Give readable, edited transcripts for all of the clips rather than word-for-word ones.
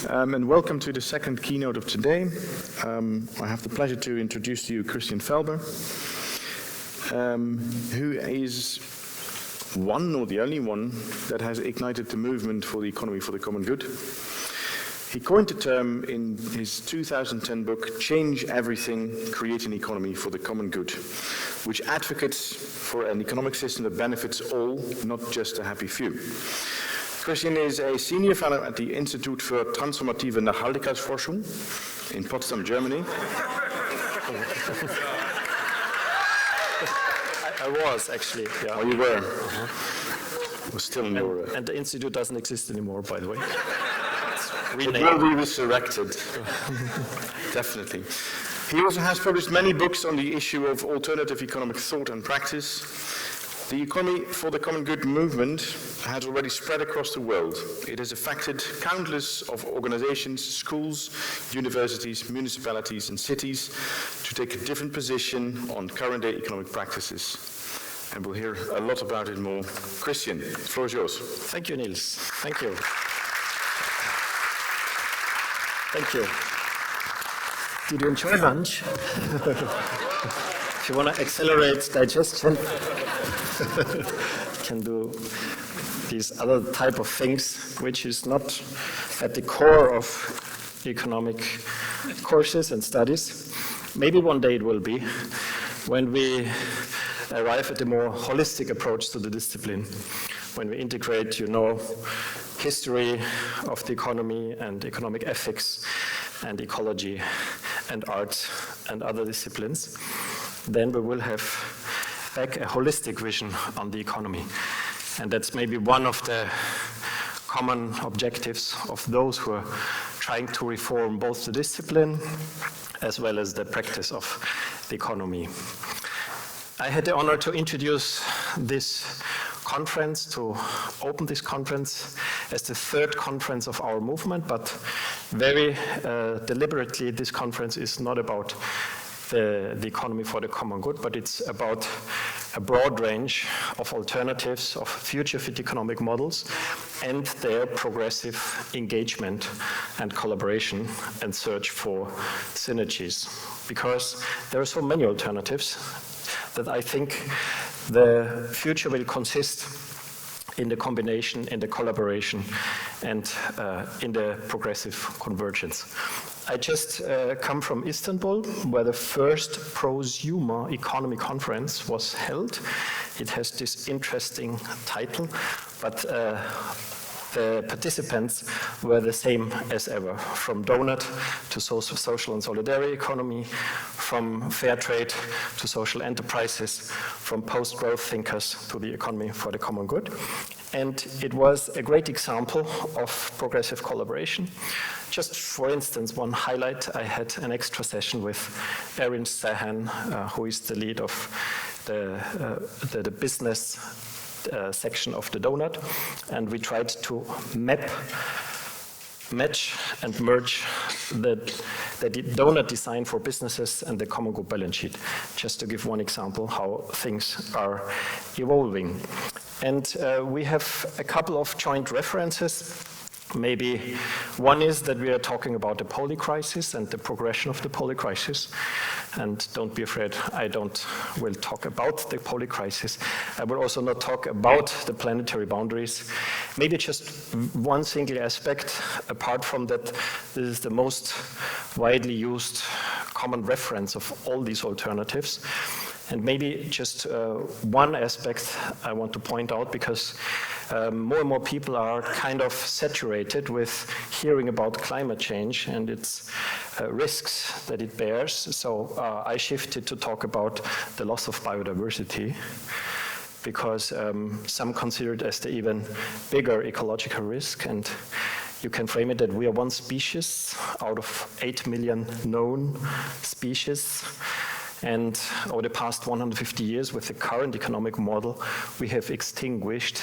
And welcome to the second keynote of today. I have the pleasure to introduce to you Christian Felber, who is one or the only one that has ignited the movement for the economy for the common good. He coined the term in his 2010 book, Change Everything, Create an Economy for the Common Good, which advocates for an economic system that benefits all, not just a happy few. Christian is a senior fellow at the Institute für Transformative Nachhaltigkeitsforschung in Potsdam, Germany. I was actually. Yeah. Oh, you were? Was still in your. And the institute doesn't exist anymore, by the way. It will be resurrected. Definitely. He also has published many books on the issue of alternative economic thought and practice. The economy for the common good movement has already spread across the world. It has affected countless of organizations, schools, universities, municipalities, and cities to take a different position on current day economic practices. And we'll hear a lot about it more. Christian, the floor is yours. Thank you, Niels. Thank you. Thank you. Did you enjoy lunch? If you want to accelerate digestion, can do these other type of things, which is not at the core of economic courses and studies. Maybe one day it will be, when we arrive at a more holistic approach to the discipline, when we integrate, history of the economy and economic ethics and ecology and art and other disciplines, then we will have back a holistic vision on the economy. And that's maybe one of the common objectives of those who are trying to reform both the discipline as well as the practice of the economy. I had the honor to introduce this conference, to open this conference as the third conference of our movement, but very deliberately this conference is not about the economy for the common good, but it's about a broad range of alternatives, of future-fit economic models, and their progressive engagement and collaboration and search for synergies. Because there are so many alternatives that I think the future will consist in the combination, in the collaboration, and in the progressive convergence. I just come from Istanbul, where the first prosumer economy conference was held. It has this interesting title, but the participants were the same as ever, from donut to social and solidarity economy, from fair trade to social enterprises, from post-growth thinkers to the economy for the common good. And it was a great example of progressive collaboration. Just for instance, one highlight, I had an extra session with Erin Sahan, who is the lead of the business section of the donut, and we tried to match and merge the donut design for businesses and the common good balance sheet, just to give one example how things are evolving. And we have a couple of joint references. Maybe one is that we are talking about the polycrisis and the progression of the polycrisis. And don't be afraid, I will talk about the polycrisis. I will also not talk about the planetary boundaries. Maybe just one single aspect, apart from that, this is the most widely used common reference of all these alternatives. And maybe just one aspect I want to point out, because more and more people are kind of saturated with hearing about climate change and its risks that it bears. So I shifted to talk about the loss of biodiversity, because some consider it as the even bigger ecological risk. And you can frame it that we are one species out of 8 million known species. And over the past 150 years, with the current economic model, we have extinguished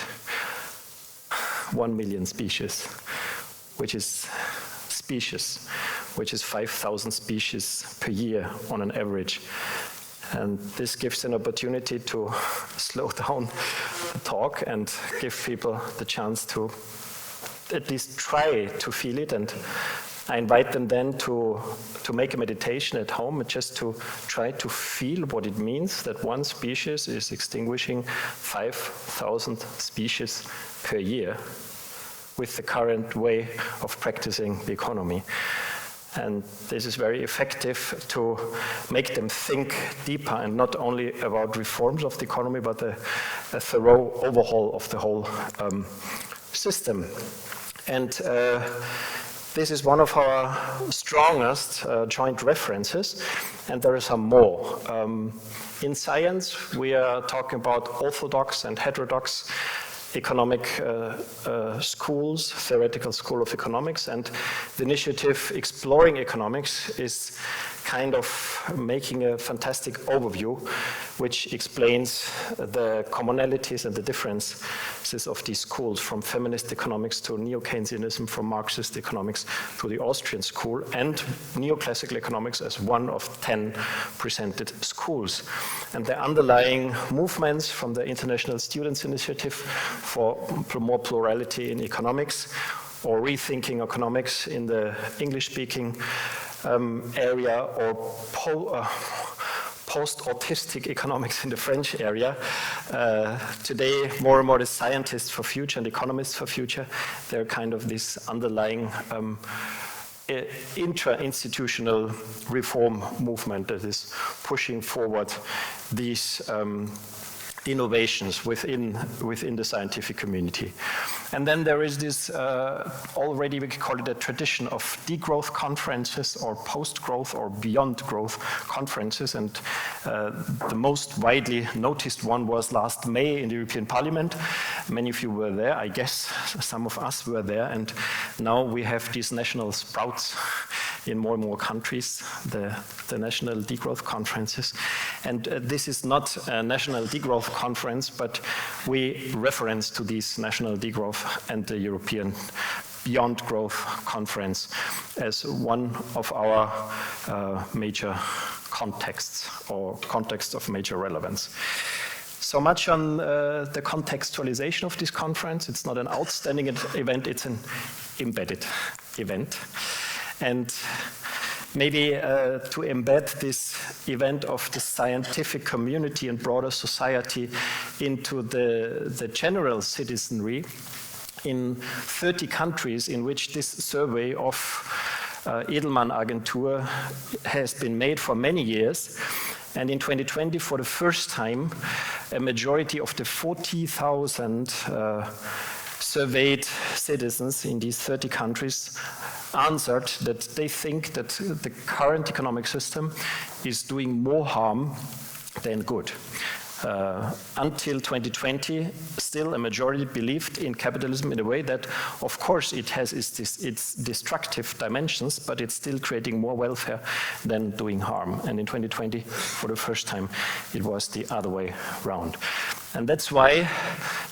1 million species, which is 5,000 species per year on an average. And this gives an opportunity to slow down the talk and give people the chance to at least try to feel it, and I invite them then to make a meditation at home and just to try to feel what it means that one species is extinguishing 5,000 species per year with the current way of practicing the economy. And this is very effective to make them think deeper and not only about reforms of the economy, but a thorough overhaul of the whole system. And this is one of our strongest joint references, and there are some more. In science, we are talking about orthodox and heterodox economic schools, theoretical school of economics, and the initiative Exploring Economics is kind of making a fantastic overview which explains the commonalities and the differences of these schools, from feminist economics to neo-Keynesianism, from Marxist economics to the Austrian school, and neoclassical economics as one of 10 presented schools. And the underlying movements from the International Students Initiative for more plurality in economics, or rethinking economics in the English-speaking area, or post-autistic economics in the French area. Today, more and more the scientists for future and economists for future, they're kind of this underlying intra-institutional reform movement that is pushing forward these innovations within the scientific community. And then there is this, already we could call it a tradition of degrowth conferences or post-growth or beyond growth conferences. And the most widely noticed one was last May in the European Parliament. Many of you were there, I guess some of us were there. And now we have these national sprouts in more and more countries, the national degrowth conferences. And this is not a national degrowth conference, but we reference to these national degrowth and the European Beyond Growth Conference as one of our major contexts, or contexts of major relevance. So much on the contextualization of this conference. It's not an outstanding event, it's an embedded event. And maybe to embed this event of the scientific community and broader society into the general citizenry, in 30 countries in which this survey of Edelman Agentur has been made for many years. And in 2020, for the first time, a majority of the 40,000 surveyed citizens in these 30 countries answered that they think that the current economic system is doing more harm than good. Until 2020, still a majority believed in capitalism in a way that, of course, it has its destructive dimensions, but it's still creating more welfare than doing harm. And in 2020, for the first time, it was the other way around. And that's why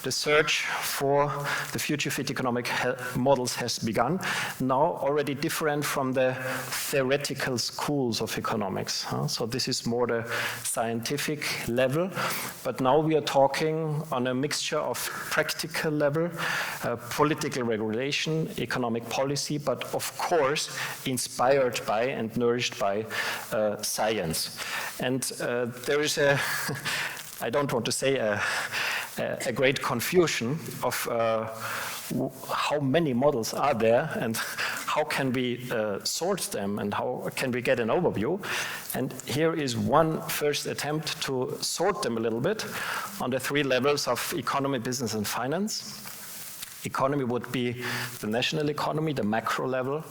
the search for the future fit economic models has begun, now already different from the theoretical schools of economics. So this is more the scientific level, but now we are talking on a mixture of practical level, political regulation, economic policy, but of course inspired by and nourished by science. And there is a I don't want to say a great confusion of how many models are there and how can we sort them and how can we get an overview. And here is one first attempt to sort them a little bit on the three levels of economy, business, and finance. Economy would be the national economy, the macro level.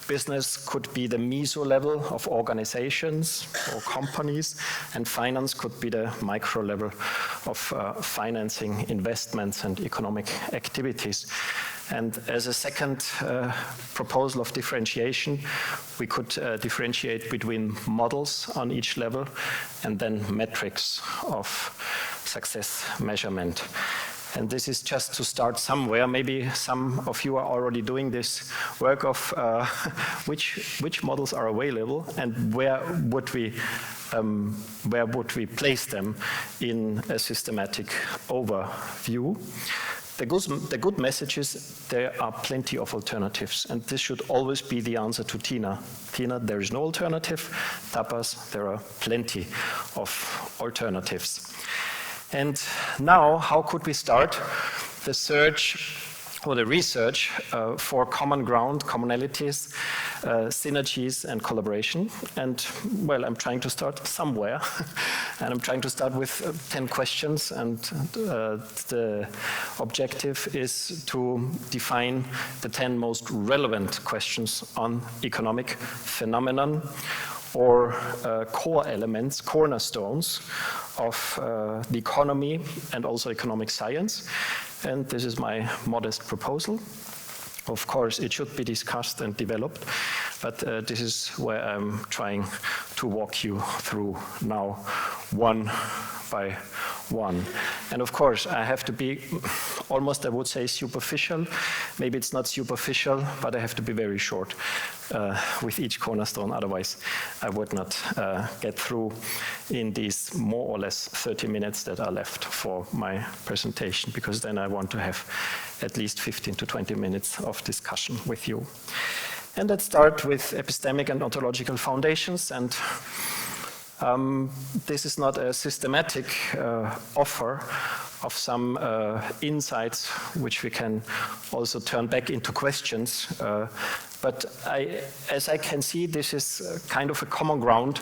Business could be the meso level of organizations or companies, and finance could be the micro level of financing investments and economic activities. And as a second proposal of differentiation, we could differentiate between models on each level and then metrics of success measurement. And this is just to start somewhere. Maybe some of you are already doing this work of which models are available and where would we place them in a systematic overview. The good message is there are plenty of alternatives, and this should always be the answer to Tina. Tina, there is no alternative. Tapas, there are plenty of alternatives. And now, how could we start the search or the research for common ground, commonalities, synergies, and collaboration? And, well, I'm trying to start somewhere. And I'm trying to start with 10 questions. And the objective is to define the 10 most relevant questions on economic phenomenon, or core elements, cornerstones of the economy and also economic science. And this is my modest proposal. Of course, it should be discussed and developed, but this is where I'm trying to walk you through now, one by one. And of course, I have to be almost, I would say, superficial. Maybe it's not superficial, but I have to be very short with each cornerstone. Otherwise, I would not get through in these more or less 30 minutes that are left for my presentation, because then I want to have at least 15 to 20 minutes of discussion with you. And let's start with epistemic and ontological foundations. And this is not a systematic offer of some insights which we can also turn back into questions. But as I can see, this is kind of a common ground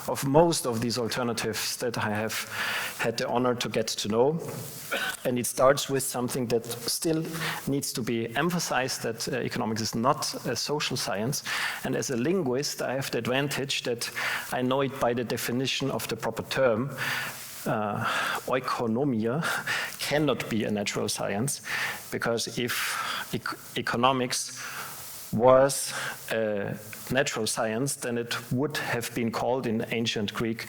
of most of these alternatives that I have had the honor to get to know. And it starts with something that still needs to be emphasized, that economics is not a social science. And as a linguist, I have the advantage that I know it by the definition of the proper term. Oikonomia cannot be a natural science, because if economics was a natural science, then it would have been called in ancient Greek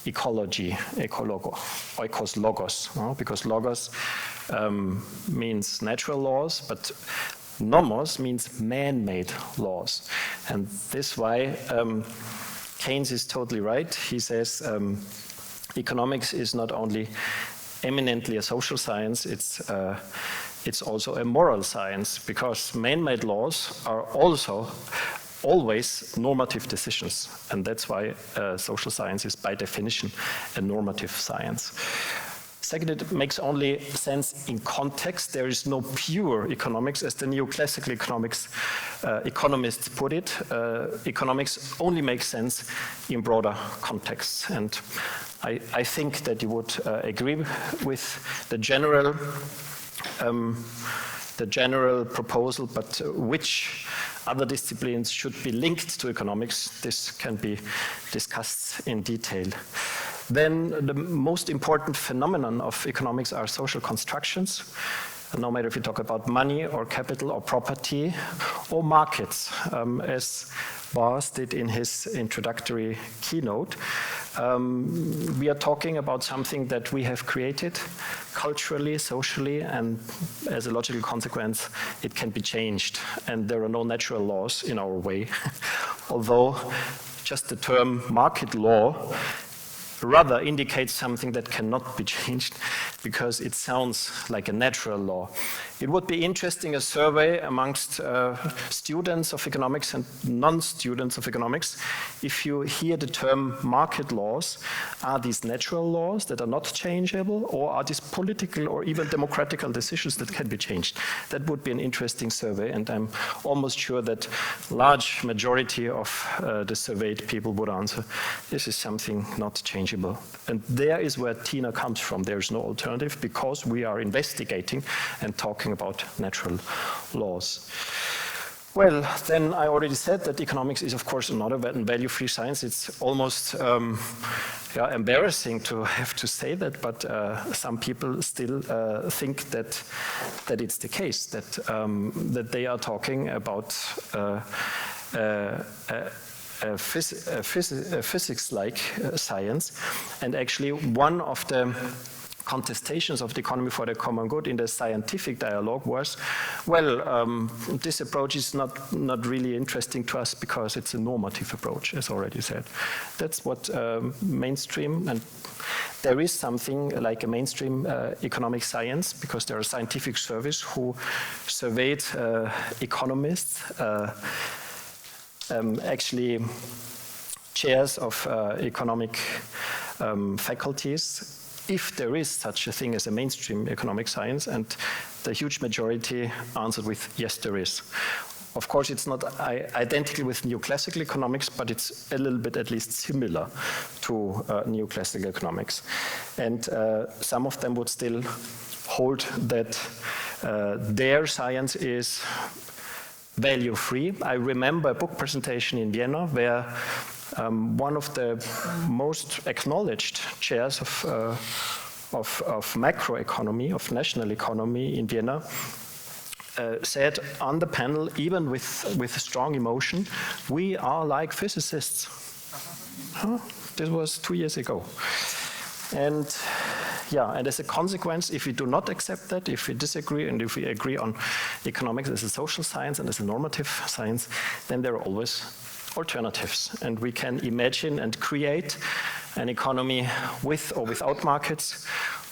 ecology, oikos logos, because logos means natural laws, but nomos means man-made laws. And this is why Keynes is totally right. He says economics is not only eminently a social science, it's also a moral science, because man-made laws are also always normative decisions, and that's why social science is by definition a normative science. Second, it makes only sense in context. There is no pure economics, as the neoclassical economists put it. Economics only makes sense in broader contexts, and I think that you would agree with the general proposal, but which other disciplines should be linked to economics, this can be discussed in detail. Then the most important phenomenon of economics are social constructions. No matter if you talk about money or capital or property or markets, as Bas did in his introductory keynote. We are talking about something that we have created culturally, socially, and as a logical consequence, it can be changed. And there are no natural laws in our way, although just the term market law rather indicates something that cannot be changed, because it sounds like a natural law. It would be interesting, a survey amongst students of economics and non-students of economics. If you hear the term market laws, are these natural laws that are not changeable, or are these political or even democratical decisions that can be changed? That would be an interesting survey, and I'm almost sure that large majority of the surveyed people would answer, this is something not changeable. And there is where Tina comes from. There is no alternative, because we are investigating and talking about natural laws. Well, then I already said that economics is, of course, not a value-free science. It's almost embarrassing to have to say that, but some people still think that it's the case, that they are talking about a physics-like science. And actually, one of the contestations of the economy for the common good in the scientific dialogue was, well, this approach is not really interesting to us because it's a normative approach, as already said. That's what mainstream, and there is something like a mainstream economic science, because there are scientific surveys who surveyed economists, actually chairs of economic faculties, if there is such a thing as a mainstream economic science, and the huge majority answered with yes, there is. Of course, it's not identical with neoclassical economics, but it's a little bit at least similar to neoclassical economics. And some of them would still hold that their science is value-free. I remember a book presentation in Vienna where one of the most acknowledged chairs of macroeconomy, of national economy in Vienna, said on the panel, even with strong emotion, we are like physicists. Huh? This was 2 years ago. And yeah, and as a consequence, if we do not accept that, if we disagree, and if we agree on economics as a social science and as a normative science, then there are always alternatives. And we can imagine and create an economy with or without markets,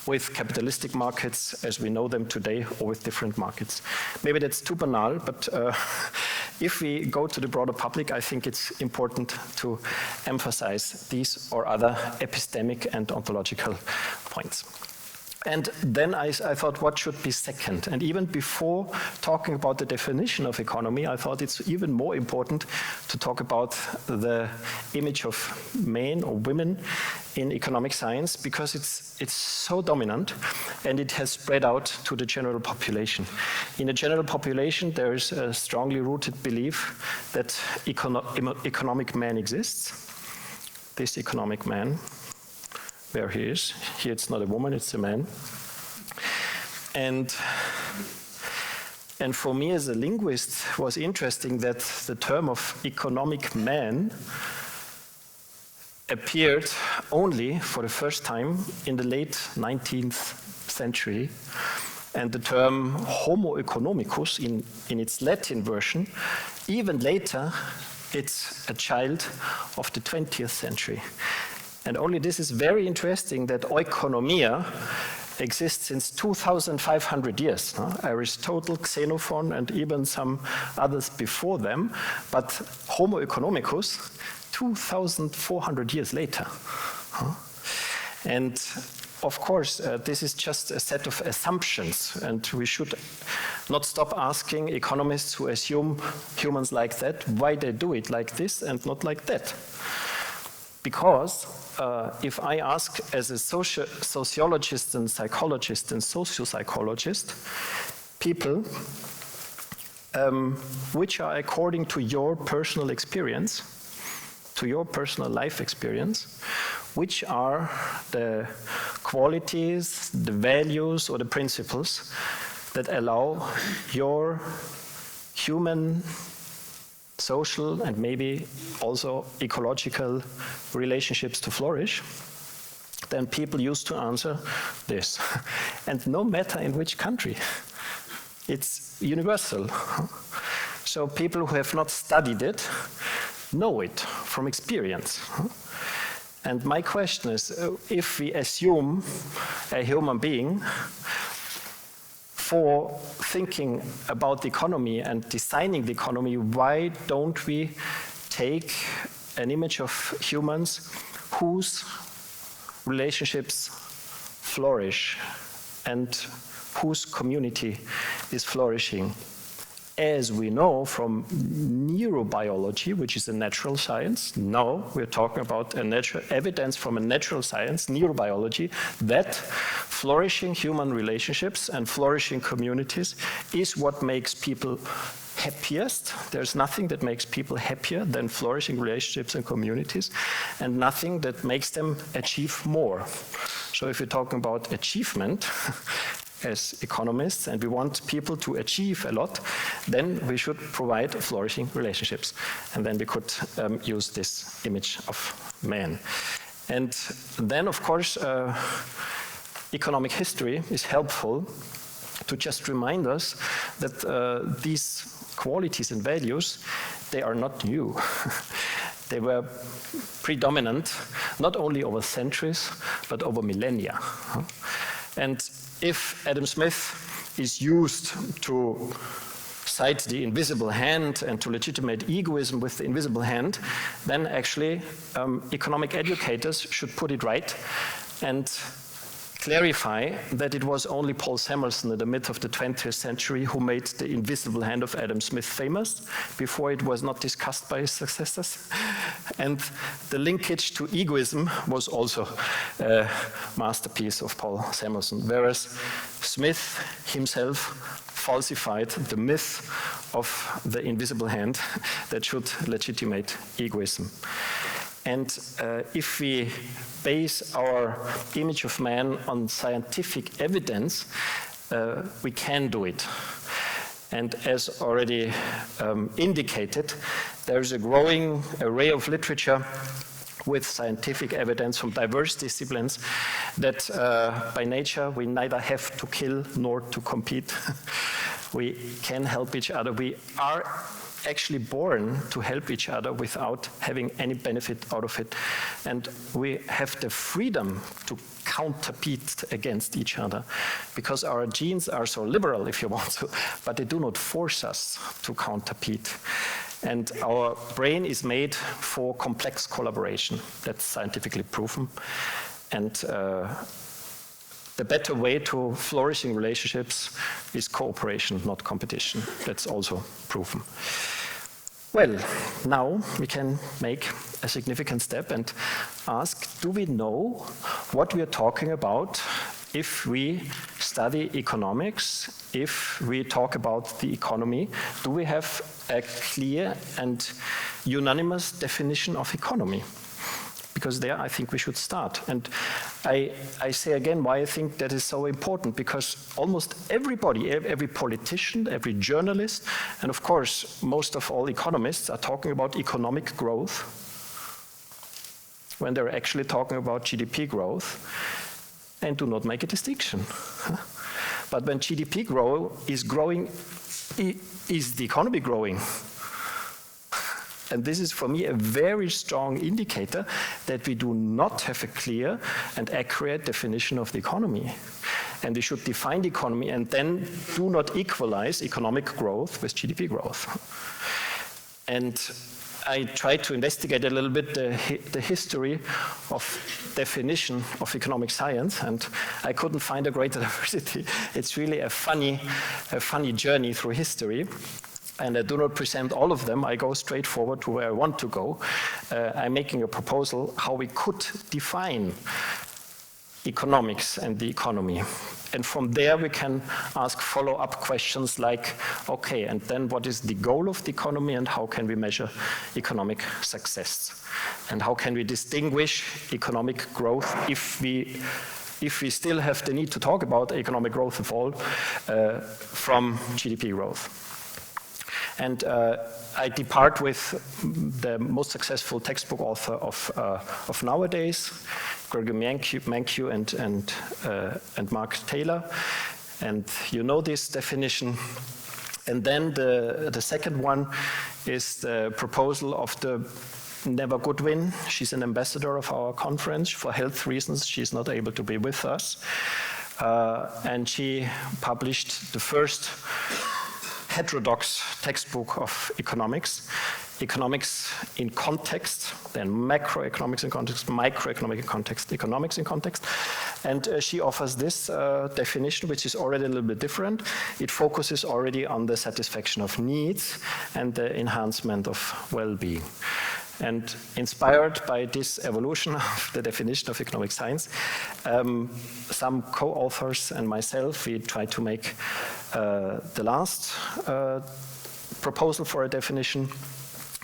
with capitalistic markets as we know them today, or with different markets. Maybe that's too banal, but if we go to the broader public, I think it's important to emphasize these or other epistemic and ontological points. And then I thought, what should be second? And even before talking about the definition of economy, I thought it's even more important to talk about the image of men or women in economic science, because it's so dominant and it has spread out to the general population. In the general population, there is a strongly rooted belief that economic man exists. This economic man, where he is. Here it's not a woman, it's a man. And for me as a linguist, it was interesting that the term of economic man appeared only for the first time in the late 19th century. And the term homo economicus in its Latin version, even later, it's a child of the 20th century. And only this is very interesting, that oikonomia exists since 2,500 years. Aristotle, Xenophon, and even some others before them. But Homo economicus, 2,400 years later. And of course, this is just a set of assumptions, and we should not stop asking economists who assume humans like that, why they do it like this and not like that. Because if I ask as a sociologist and psychologist and sociopsychologist, people which are according to your personal experience, to your personal life experience, which are the qualities, the values, or the principles that allow your human, social, and maybe also ecological relationships to flourish, then people used to answer this. And no matter in which country, it's universal. So people who have not studied it know it from experience. And my question is, if we assume a human being for thinking about the economy and designing the economy, why don't we take an image of humans whose relationships flourish and whose community is flourishing? As we know from neurobiology, which is a natural science, now we're talking about a natural evidence from a natural science, neurobiology, that flourishing human relationships and flourishing communities is what makes people happiest. There's nothing that makes people happier than flourishing relationships and communities, and nothing that makes them achieve more. So if you're talking about achievement, as economists, and we want people to achieve a lot, then we should provide flourishing relationships. And then we could use this image of man. And then, of course, economic history is helpful to just remind us that these qualities and values, they are not new. They were predominant not only over centuries, but over millennia. And if Adam Smith is used to cite the invisible hand and to legitimate egoism with the invisible hand, then actually economic educators should put it right and clarify that it was only Paul Samuelson in the mid of the 20th century who made the invisible hand of Adam Smith famous. Before, it was not discussed by his successors. And the linkage to egoism was also a masterpiece of Paul Samuelson, whereas Smith himself falsified the myth of the invisible hand that should legitimate egoism. And if we base our image of man on scientific evidence, we can do it. And as already indicated, there's a growing array of literature with scientific evidence from diverse disciplines that by nature we neither have to kill nor to compete. We can help each other. We are actually born to help each other without having any benefit out of it. And we have the freedom to counterpete against each other because our genes are so liberal, if you want to, but they do not force us to counterpete. And our brain is made for complex collaboration. That's scientifically proven. And the better way to flourishing relationships is cooperation, not competition. That's also proven. Well, now we can make a significant step and ask, do we know what we are talking about if we study economics, if we talk about the economy? Do we have a clear and unanimous definition of economy? Because there I think we should start. And I say again why I think that is so important, because almost everybody, every politician, every journalist, and of course most of all economists are talking about economic growth when they're actually talking about GDP growth and do not make a distinction. But when GDP is growing, is the economy growing? And this is for me a very strong indicator that we do not have a clear and accurate definition of the economy. And we should define the economy and then do not equalize economic growth with GDP growth. And I tried to investigate a little bit the history of definition of economic science, and I couldn't find a greater diversity. It's really a funny journey through history. And I do not present all of them. I go straight forward to where I want to go. I'm making a proposal how we could define economics and the economy. And from there we can ask follow-up questions like, okay, and then what is the goal of the economy and how can we measure economic success? And how can we distinguish economic growth if we still have the need to talk about economic growth of all from GDP growth? And I depart with the most successful textbook author of nowadays, Gregory Mankiw and Mark Taylor. And you know this definition. And then the second one is the proposal of the Neva Goodwin. She's an ambassador of our conference. For health reasons, she's not able to be with us. And she published the first heterodox textbook of economics in context, then macroeconomics in context, microeconomic in context, economics in context. And she offers this definition, which is already a little bit different. It focuses already on the satisfaction of needs and the enhancement of well-being. And inspired by this evolution of the definition of economic science, some co-authors and myself, we tried to make the last proposal for a definition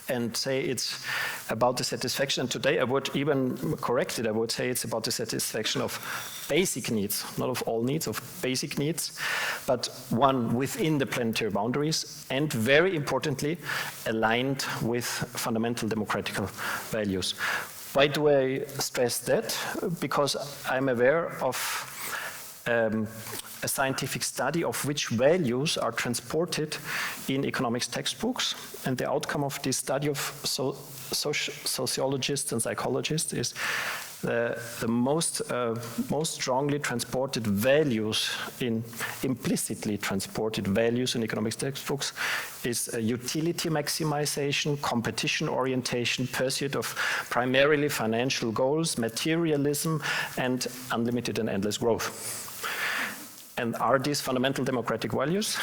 and say it's about the satisfaction. And today I would even correct it. I would say it's about the satisfaction of basic needs, not of all needs, of basic needs, but one within the planetary boundaries and very importantly, aligned with fundamental democratic values. Why do I stress that? Because I'm aware of a scientific study of which values are transported in economics textbooks. And the outcome of this study of sociologists and psychologists is the most strongly transported values, implicitly transported values in economics textbooks is utility maximization, competition orientation, pursuit of primarily financial goals, materialism, and unlimited and endless growth. And are these fundamental democratic values?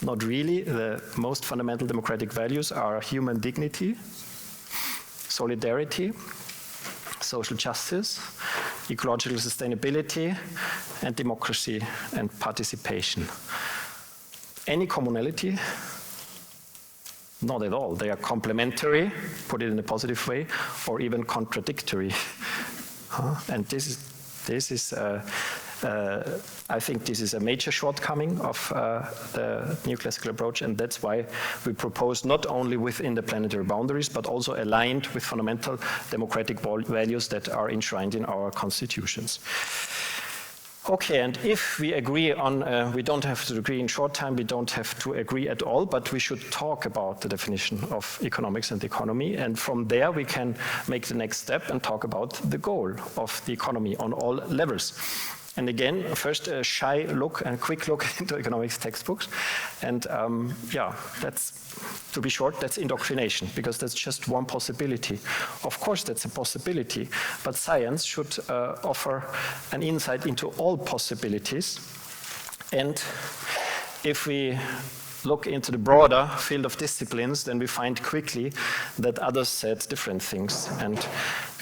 Not really. The most fundamental democratic values are human dignity, solidarity, social justice, ecological sustainability, and democracy and participation. Any commonality? Not at all. They are complementary, put it in a positive way, or even contradictory. And I think this is a major shortcoming of the neoclassical approach, and that's why we propose not only within the planetary boundaries, but also aligned with fundamental democratic values that are enshrined in our constitutions. Okay, and if we agree on, we don't have to agree in short time, we don't have to agree at all, but we should talk about the definition of economics and economy, and from there we can make the next step and talk about the goal of the economy on all levels. And again, first a shy look and quick look into economics textbooks. And yeah, that's, to be short, that's indoctrination, because that's just one possibility. Of course, that's a possibility, but science should offer an insight into all possibilities. And if we look into the broader field of disciplines, then we find quickly that others said different things. And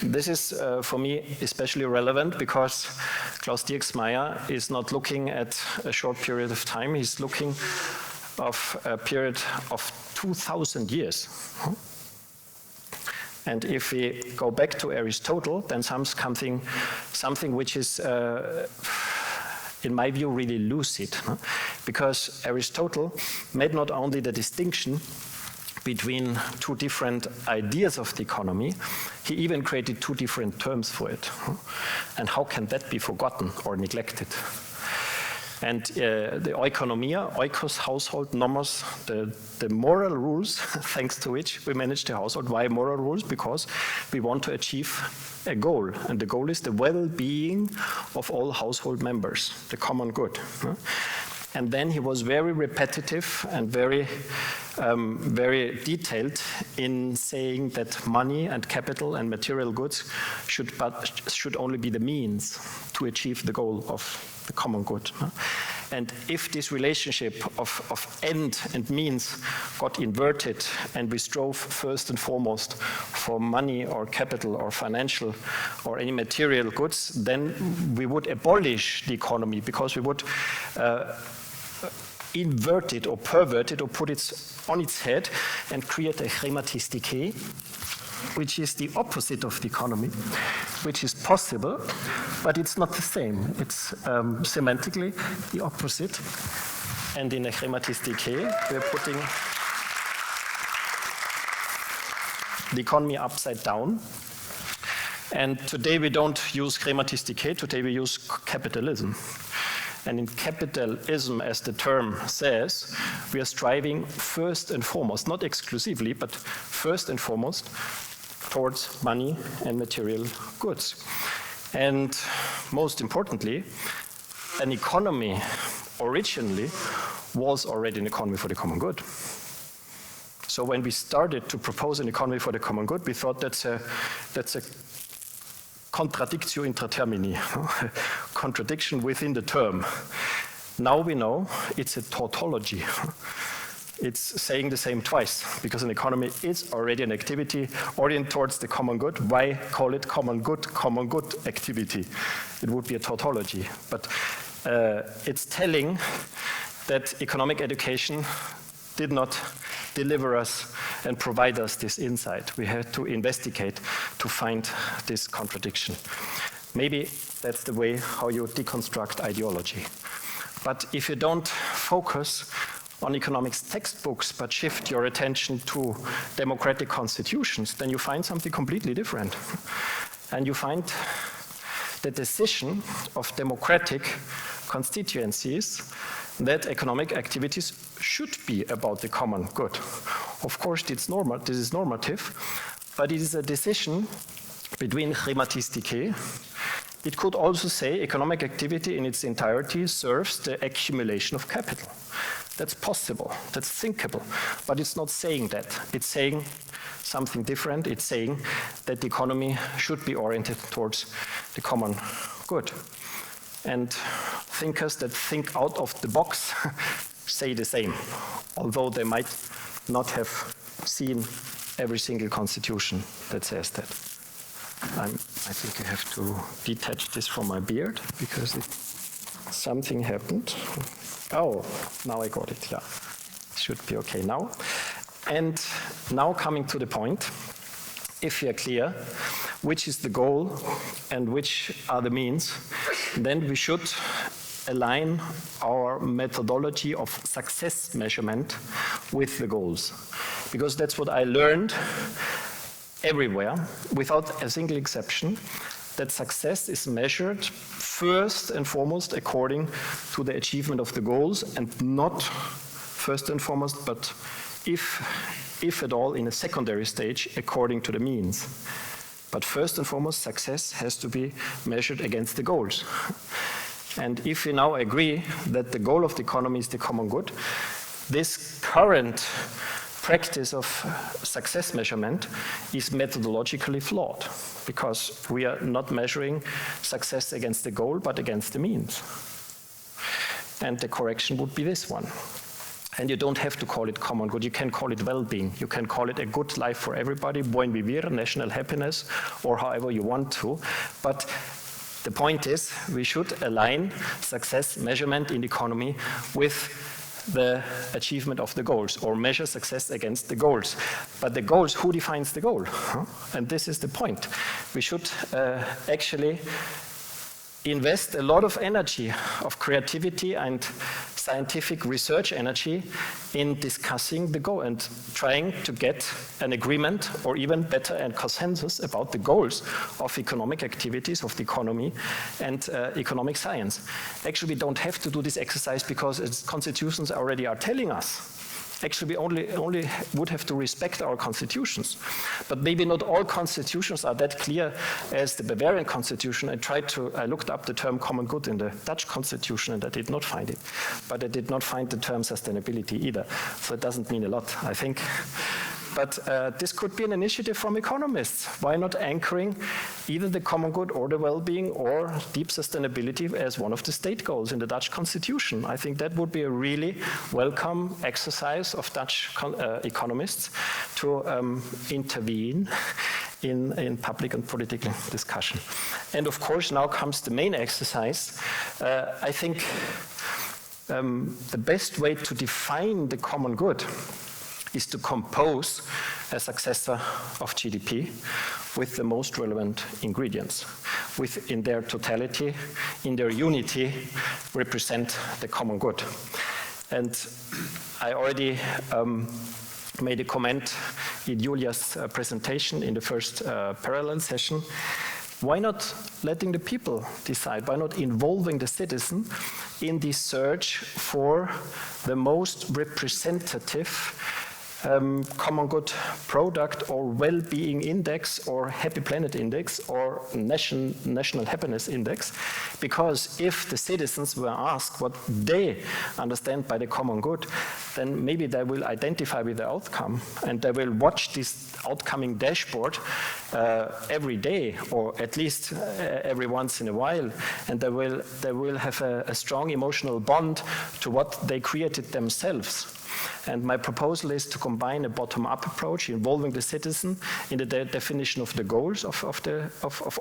this is, for me, especially relevant because Klaus Dirksmeier is not looking at a short period of time, he's looking of a period of 2,000 years. And if we go back to Aristotle, then something which is in my view, really lucid, because Aristotle made not only the distinction between two different ideas of the economy, he even created two different terms for it. And how can that be forgotten or neglected? And the oikonomia, oikos, household, nomos, the moral rules, thanks to which we manage the household. Why moral rules? Because we want to achieve a goal, and the goal is the well-being of all household members, the common good. And then he was very repetitive and very detailed in saying that money and capital and material goods should only be the means to achieve the goal of the common good. And if this relationship of end and means got inverted, and we strove first and foremost for money or capital or financial or any material goods, then we would abolish the economy, because we would invert it or pervert it or put it on its head and create a Chrematistike, which is the opposite of the economy, which is possible, but it's not the same. It's semantically the opposite. And in a Chrematistike, we're putting the economy upside down. And today we don't use Chrematistike, today we use capitalism. And in capitalism, as the term says, we are striving first and foremost, not exclusively, but first and foremost, towards money and material goods. And most importantly, an economy originally was already an economy for the common good. So when we started to propose an economy for the common good, we thought that's a contradictio intra termini, contradiction within the term. Now we know it's a tautology. It's saying the same twice, because an economy is already an activity oriented towards the common good. Why call it common good activity? It would be a tautology. But it's telling that economic education did not deliver us and provide us this insight. We had to investigate to find this contradiction. Maybe that's the way how you deconstruct ideology. But if you don't focus on economics textbooks, but shift your attention to democratic constitutions, then you find something completely different. And you find the decision of democratic constituencies that economic activities should be about the common good. Of course, this is normative, but it is a decision between Rhématistique. It could also say economic activity in its entirety serves the accumulation of capital. That's possible, that's thinkable, but it's not saying that. It's saying something different. It's saying that the economy should be oriented towards the common good. And thinkers that think out of the box say the same, although they might not have seen every single constitution that says that. I think I have to detach this from my beard because something happened. Oh, now I got it, yeah. Should be okay now. And now coming to the point, if we are clear which is the goal and which are the means, then we should align our methodology of success measurement with the goals. Because that's what I learned everywhere, without a single exception, that success is measured first and foremost according to the achievement of the goals, and not first and foremost, but if at all, in a secondary stage, according to the means. But first and foremost, success has to be measured against the goals. And if we now agree that the goal of the economy is the common good, this current practice of success measurement is methodologically flawed, because we are not measuring success against the goal, but against the means. And the correction would be this one. And you don't have to call it common good. You can call it well-being. You can call it a good life for everybody, buen vivir, national happiness, or however you want to. But the point is, we should align success measurement in the economy with the achievement of the goals, or measure success against the goals. But the goals, who defines the goal? And this is the point. We should actually invest a lot of energy, of creativity and scientific research energy in discussing the goal and trying to get an agreement, or even better, a consensus about the goals of economic activities, of the economy and economic science. Actually, we don't have to do this exercise because constitutions already are telling us. Actually, we only would have to respect our constitutions. But maybe not all constitutions are that clear as the Bavarian constitution. I looked up the term common good in the Dutch constitution and I did not find it. But I did not find the term sustainability either. So it doesn't mean a lot, I think. But this could be an initiative from economists. Why not anchoring either the common good or the well-being or deep sustainability as one of the state goals in the Dutch constitution? I think that would be a really welcome exercise of Dutch economists to intervene in public and political discussion. And of course, now comes the main exercise. I think the best way to define the common good is to compose a successor of GDP with the most relevant ingredients, in their totality, in their unity, represent the common good. And I already made a comment in Julia's presentation in the first parallel session. Why not letting the people decide? Why not involving the citizen in the search for the most representative common good product, or well-being index, or happy planet index, or national happiness index? Because if the citizens were asked what they understand by the common good, then maybe they will identify with the outcome, and they will watch this outcoming dashboard every day, or at least every once in a while, and they will have a strong emotional bond to what they created themselves. And my proposal is to combine a bottom-up approach involving the citizen in the definition of the goals of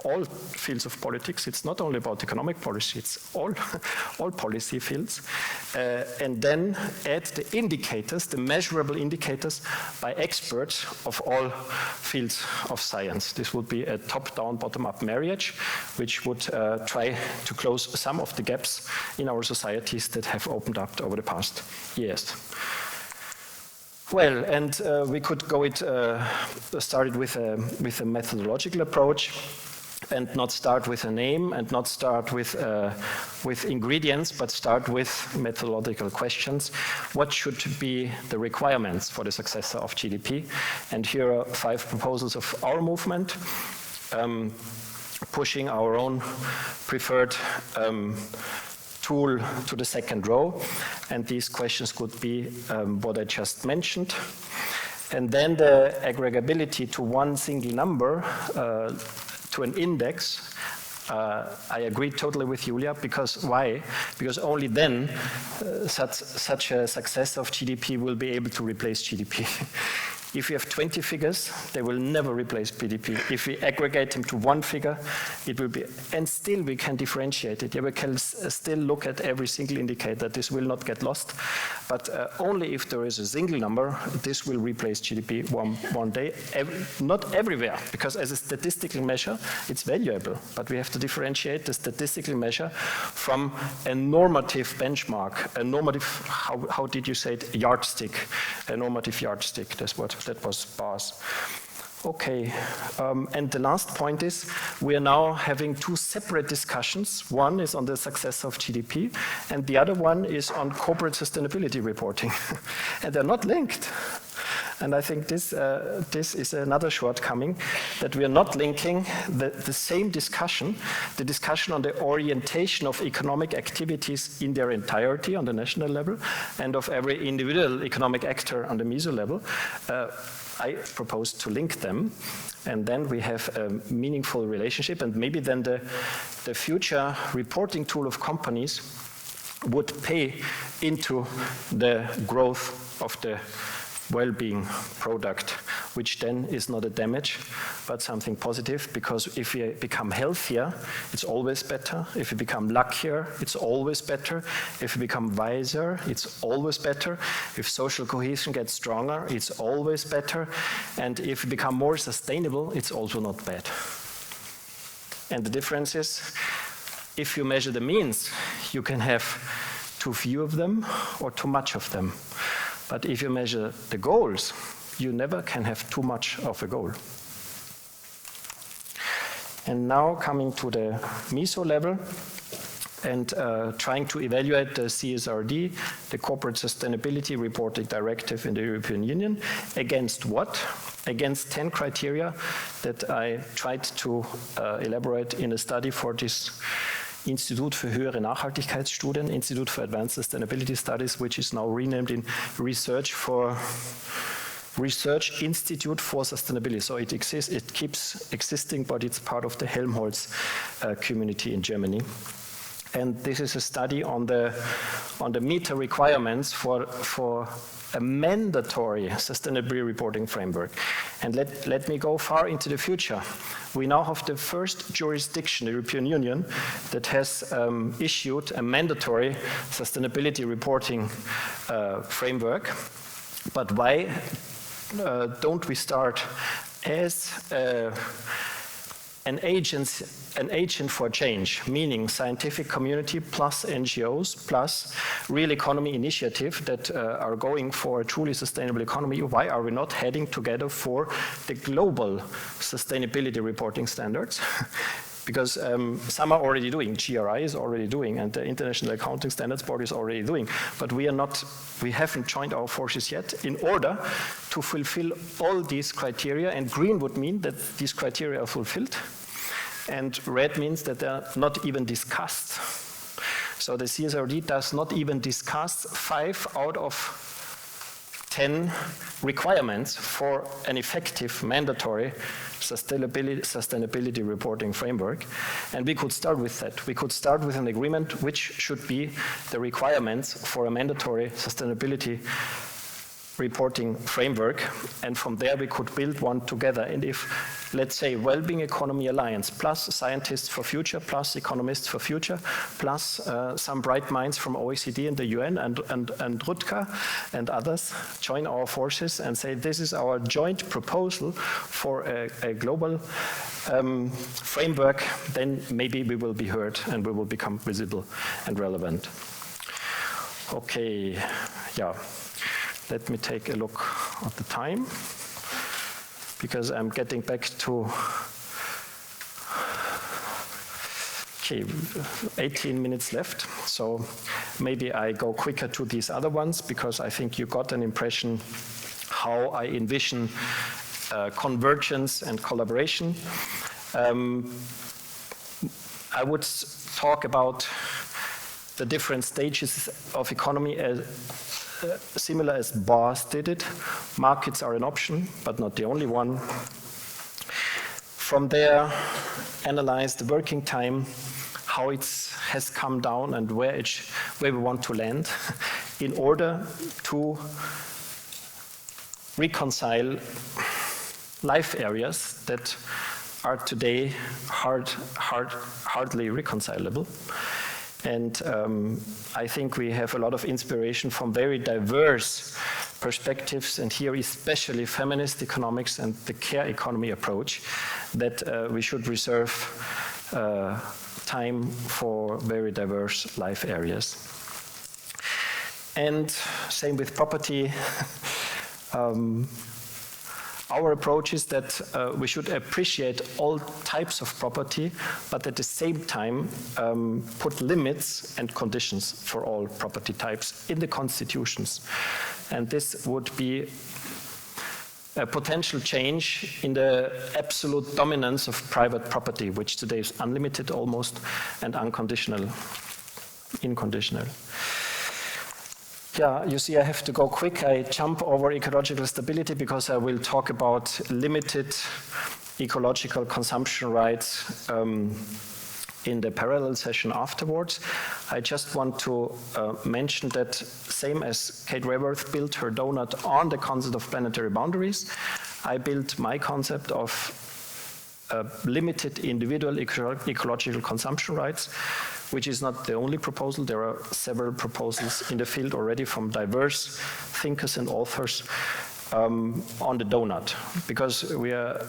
all fields of politics. It's not only about economic policy, it's all policy fields. And then add the indicators, the measurable indicators by experts of all fields of science. This would be a top-down, bottom-up marriage, which would try to close some of the gaps in our societies that have opened up over the past years. Well, and we could go started with a methodological approach. and not start with a name and not start with ingredients, but start with methodological questions. What should be the requirements for the successor of GDP? And here are 5 proposals of our movement, pushing our own preferred tool to the second row. And these questions could be what I just mentioned. And then the aggregability to one single number, to an index. I agree totally with Julia, because why? Because only then such a success of GDP will be able to replace GDP. If we have 20 figures, they will never replace GDP. If we aggregate them to one figure, it will be, and still we can differentiate it. Yeah, we can still look at every single indicator. This will not get lost, but only if there is a single number, this will replace GDP one day. Not everywhere, because as a statistical measure, it's valuable, but we have to differentiate the statistical measure from a normative benchmark, a normative, how did you say it, yardstick, a normative yardstick, that was bars. Okay, and the last point is we are now having 2 separate discussions. One is on the success of GDP, and the other one is on corporate sustainability reporting. And they're not linked. And I think this is another shortcoming, that we are not linking the same discussion, the discussion on the orientation of economic activities in their entirety on the national level, and of every individual economic actor on the meso level. I propose to link them, and then we have a meaningful relationship, and maybe then the future reporting tool of companies would pay into the growth of the well-being product, which then is not a damage, but something positive, because if we become healthier, it's always better. If we become luckier, it's always better. If we become wiser, it's always better. If social cohesion gets stronger, it's always better. And if we become more sustainable, it's also not bad. And the difference is, if you measure the means, you can have too few of them or too much of them. But if you measure the goals, you never can have too much of a goal. And now coming to the meso level and trying to evaluate the CSRD, the Corporate Sustainability Reporting Directive in the European Union, against what? Against 10 criteria that I tried to elaborate in a study for this Institute für höhere Nachhaltigkeitsstudien, Institute for Advanced Sustainability Studies, which is now renamed in Research Institute for Sustainability. So it exists, it keeps existing, but it's part of the Helmholtz community in Germany. And this is a study on the meta requirements for a mandatory sustainability reporting framework. And let me go far into the future. We now have the first jurisdiction, the European Union, that has issued a mandatory sustainability reporting framework. But why don't we start as an agent for change, meaning scientific community plus NGOs plus real economy initiative that are going for a truly sustainable economy? Why are we not heading together for the global sustainability reporting standards? Because some are already doing, GRI is already doing, and the International Accounting Standards Board is already doing, but we haven't joined our forces yet in order to fulfill all these criteria, and green would mean that these criteria are fulfilled, and red means that they're not even discussed. So the CSRD does not even discuss 5 out of 10 requirements for an effective mandatory sustainability reporting framework. And we could start with that. We could start with an agreement which should be the requirements for a mandatory sustainability reporting framework, and from there we could build one together. And if, let's say, Wellbeing Economy Alliance plus Scientists for Future plus Economists for Future plus some bright minds from OECD and the UN and Rutger and others join our forces and say this is our joint proposal for a global framework, then maybe we will be heard and we will become visible and relevant. Okay, yeah. Let me take a look at the time, because I'm getting back to Okay, 18 minutes left, so maybe I go quicker to these other ones because I think you got an impression how I envision convergence and collaboration. I would talk about the different stages of economy as similar as Bars did it. Markets are an option, but not the only one. From there, analyze the working time, how it has come down and where we want to land in order to reconcile life areas that are today hardly reconcilable. And I think we have a lot of inspiration from very diverse perspectives, and here especially feminist economics and the care economy approach, that we should reserve time for very diverse life areas. And same with property. Our approach is that we should appreciate all types of property, but at the same time put limits and conditions for all property types in the constitutions. And this would be a potential change in the absolute dominance of private property, which today is unlimited almost and unconditional, inconditional. Yeah, you see I have to go quick. I jump over ecological stability because I will talk about limited ecological consumption rights in the parallel session afterwards. I just want to mention that same as Kate Raworth built her donut on the concept of planetary boundaries, I built my concept of limited individual ecological consumption rights, which is not the only proposal. There are several proposals in the field already from diverse thinkers and authors on the donut, because we are,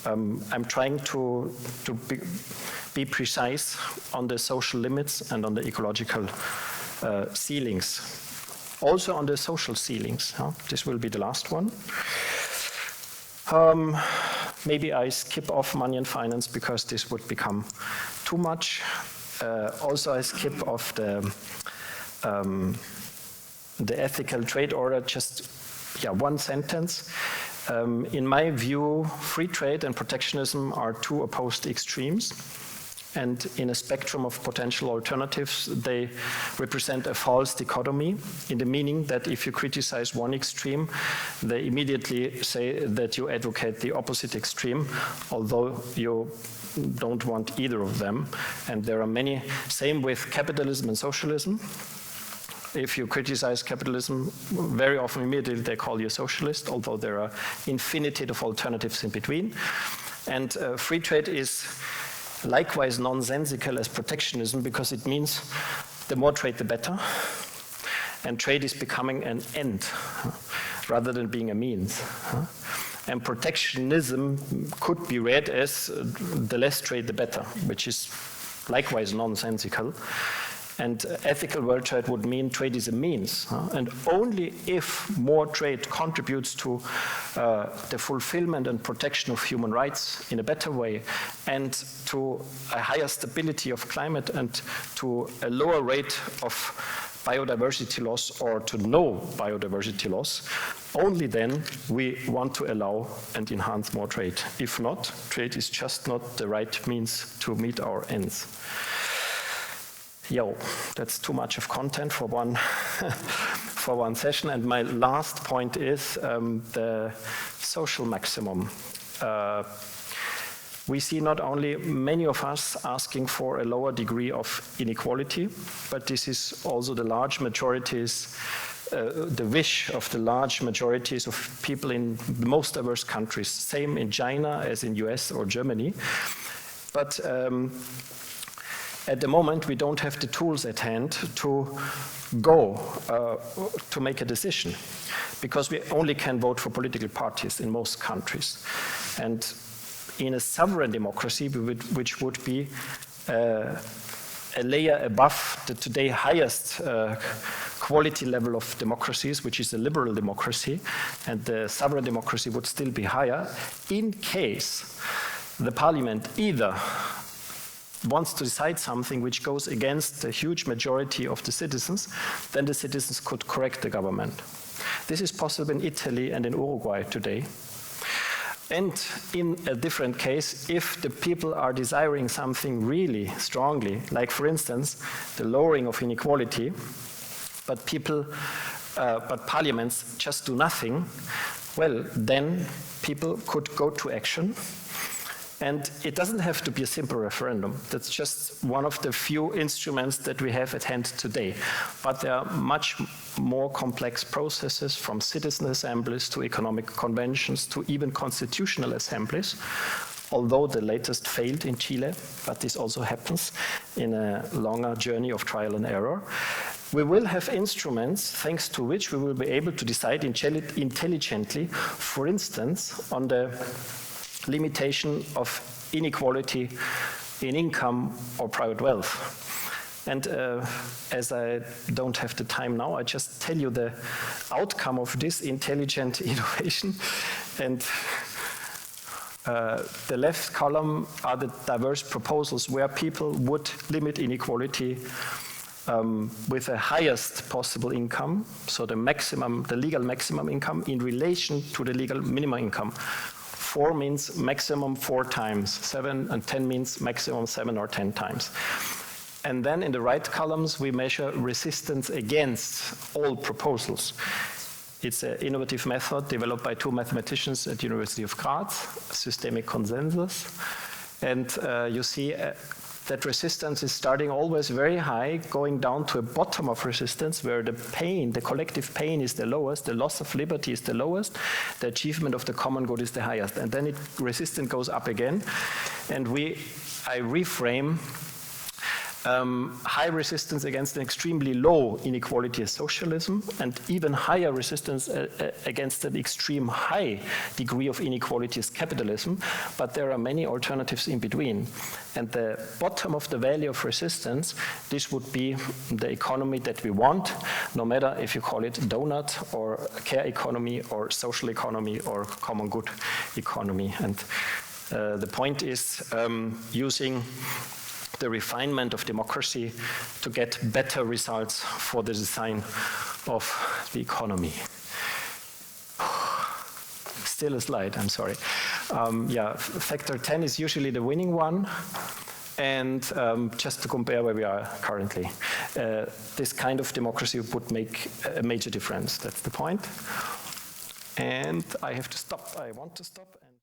I'm trying to be precise on the social limits and on the ecological ceilings. Also on the social ceilings. This will be the last one. Maybe I skip off money and finance because this would become too much. Also, I skip off the ethical trade order, just one sentence. In my view, free trade and protectionism are two opposed extremes. And in a spectrum of potential alternatives, they represent a false dichotomy in the meaning that if you criticize one extreme, they immediately say that you advocate the opposite extreme, although you don't want either of them. And there are many, same with capitalism and socialism. If you criticize capitalism, very often immediately they call you a socialist, although there are infinity of alternatives in between. And free trade is likewise nonsensical as protectionism because it means the more trade the better, and trade is becoming an end rather than being a means. And protectionism could be read as the less trade the better, which is likewise nonsensical. And ethical world trade would mean trade is a means. And only if more trade contributes to the fulfillment and protection of human rights in a better way, and to a higher stability of climate, and to a lower rate of biodiversity loss, or to no biodiversity loss, only then we want to allow and enhance more trade. If not, trade is just not the right means to meet our ends. That's too much of content for one for one session. And my last point is the social maximum. We see not only many of us asking for a lower degree of inequality, but this is also the large majorities, the wish of the large majorities of people in the most diverse countries. Same in China as in US or Germany. But at the moment, we don't have the tools at hand to go to make a decision, because we only can vote for political parties in most countries. And in a sovereign democracy, which would be a layer above the today highest quality level of democracies, which is a liberal democracy, and the sovereign democracy would still be higher, in case the parliament either wants to decide something which goes against the huge majority of the citizens, then the citizens could correct the government. This is possible in Italy and in Uruguay today. And in a different case, if the people are desiring something really strongly, like for instance, the lowering of inequality, but parliaments just do nothing, well, then people could go to action. And it doesn't have to be a simple referendum. That's just one of the few instruments that we have at hand today. But there are much more complex processes, from citizen assemblies to economic conventions to even constitutional assemblies, although the latest failed in Chile, but this also happens in a longer journey of trial and error. We will have instruments thanks to which we will be able to decide intelligently, for instance, on the limitation of inequality in income or private wealth. And as I don't have the time now, I just tell you the outcome of this intelligent innovation. And the left column are the diverse proposals where people would limit inequality with the highest possible income, so the legal maximum income in relation to the legal minimum income. 4 means maximum 4 times, 7 and 10 means maximum 7 or 10 times. And then in the right columns, we measure resistance against all proposals. It's an innovative method developed by 2 mathematicians at the University of Graz, systemic consensus. And you see that resistance is starting always very high, going down to a bottom of resistance where the pain, the collective pain is the lowest, the loss of liberty is the lowest, the achievement of the common good is the highest. And then resistance goes up again. And I reframe high resistance against an extremely low inequality as socialism, and even higher resistance against an extreme high degree of inequality as capitalism, but there are many alternatives in between. And the bottom of the valley of resistance, this would be the economy that we want, no matter if you call it donut or care economy or social economy or common good economy. And the point is using the refinement of democracy to get better results for the design of the economy. Still a slide, I'm sorry. Yeah, factor 10 is usually the winning one. And just to compare where we are currently, this kind of democracy would make a major difference. That's the point. And I have to stop. I want to stop.